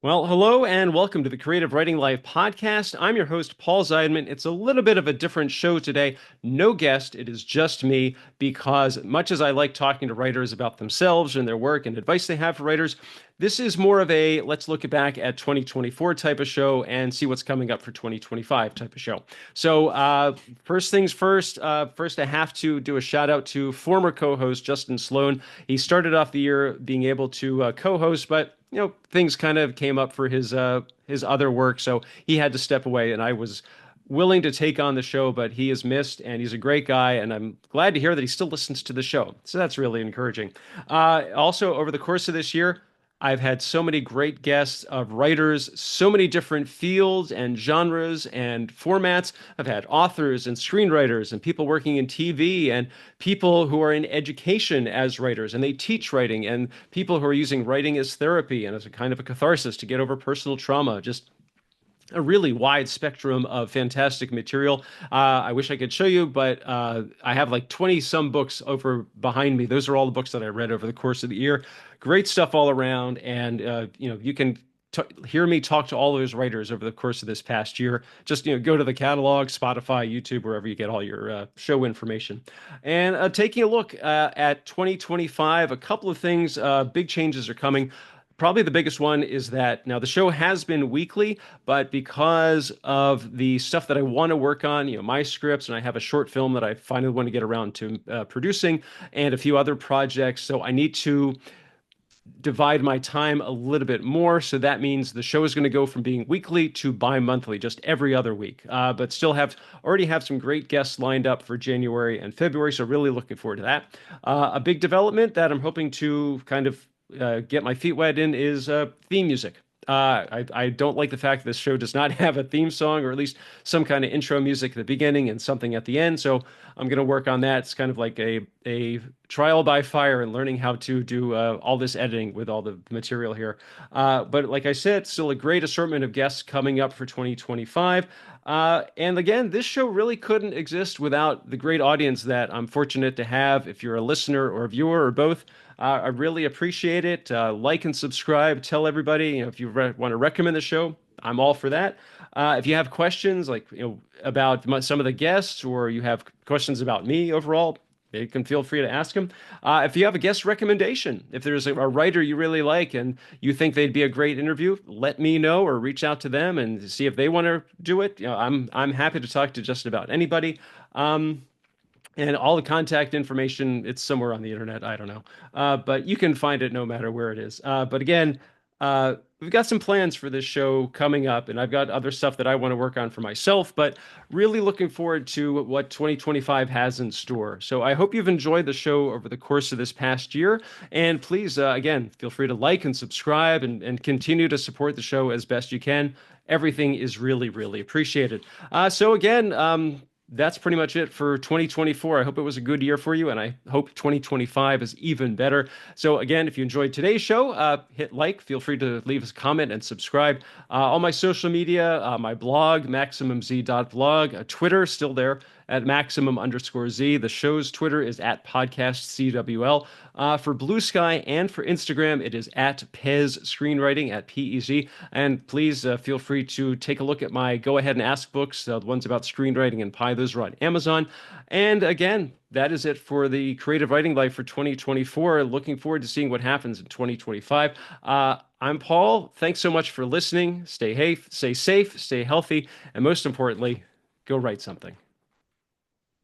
Well, hello and welcome to the Creative Writing Live podcast. I'm your host, Paul Zeidman. It's a little bit of a different show today. No guest, it is just me, because much as I like talking to writers about themselves and their work and advice they have for writers, this is more of a let's look back at 2024 type of show and see what's coming up for 2025 type of show. So, first things first, first I have to do a shout out to former co host Justin Sloan. He started off the year being able to co host, but things kind of came up for his other work, so he had to step away, and I was willing to take on the show, but he is missed, and he's a great guy, and I'm glad to hear that he still listens to the show. So that's really encouraging. Also, over the course of this year, I've had so many great guests of writers, so many different fields and genres and formats. I've had authors and screenwriters and people working in TV and people who are in education as writers and they teach writing and people who are using writing as therapy and as a kind of a catharsis to get over personal trauma. Just a really wide spectrum of fantastic material. I wish I could show you, but I have like 20 some books over behind me. Those are all the books that I read over the course of the year. Great stuff all around. And, you can hear me talk to all those writers over the course of this past year. Just, go to the catalog, Spotify, YouTube, wherever you get all your show information. And taking a look at 2025, a couple of things, big changes are coming. Probably the biggest one is that now the show has been weekly, but because of the stuff that I want to work on, my scripts, and I have a short film that I finally want to get around to producing, and a few other projects. So I need to divide my time a little bit more. So that means the show is going to go from being weekly to bi-monthly, just every other week. But still already have some great guests lined up for January and February. So really looking forward to that. A big development that I'm hoping to kind of get my feet wet in is theme music. I don't like the fact that this show does not have a theme song, or at least some kind of intro music at the beginning and something at the end. So I'm going to work on that. It's kind of like a trial by fire and learning how to do all this editing with all the material here. But like I said, still a great assortment of guests coming up for 2025. And again, this show really couldn't exist without the great audience that I'm fortunate to have. If you're a listener or a viewer or both, I really appreciate it. Like and subscribe. Tell everybody, if you want to recommend the show, I'm all for that. If you have questions like about some of the guests, or you have questions about me overall, you can feel free to ask them. If you have a guest recommendation, if there's a writer you really like and you think they'd be a great interview, let me know or reach out to them and see if they want to do it. I'm happy to talk to just about anybody. And all the contact information, it's somewhere on the internet. I don't know. But you can find it no matter where it is. But again, we've got some plans for this show coming up, and I've got other stuff that I want to work on for myself, but really looking forward to what 2025 has in store. So I hope you've enjoyed the show over the course of this past year. And please, again, feel free to like and subscribe and continue to support the show as best you can. Everything is really, really appreciated. So again, that's pretty much it for 2024. I hope it was a good year for you, and I hope 2025 is even better. So again, if you enjoyed today's show, hit like, feel free to leave us a comment and subscribe. All my social media, my blog, maximumz.blog, Twitter, still there at maximum_z. The show's Twitter is at podcastcwl. For Blue Sky and for Instagram, it is at Pez Screenwriting, at PEZ. And please feel free to take a look at my Go Ahead and Ask books, the ones about screenwriting and pie. Those are on Amazon. And again, that is it for the Creative Writing Life for 2024. Looking forward to seeing what happens in 2025. I'm Paul. Thanks so much for listening. Stay safe, stay healthy, and most importantly, go write something.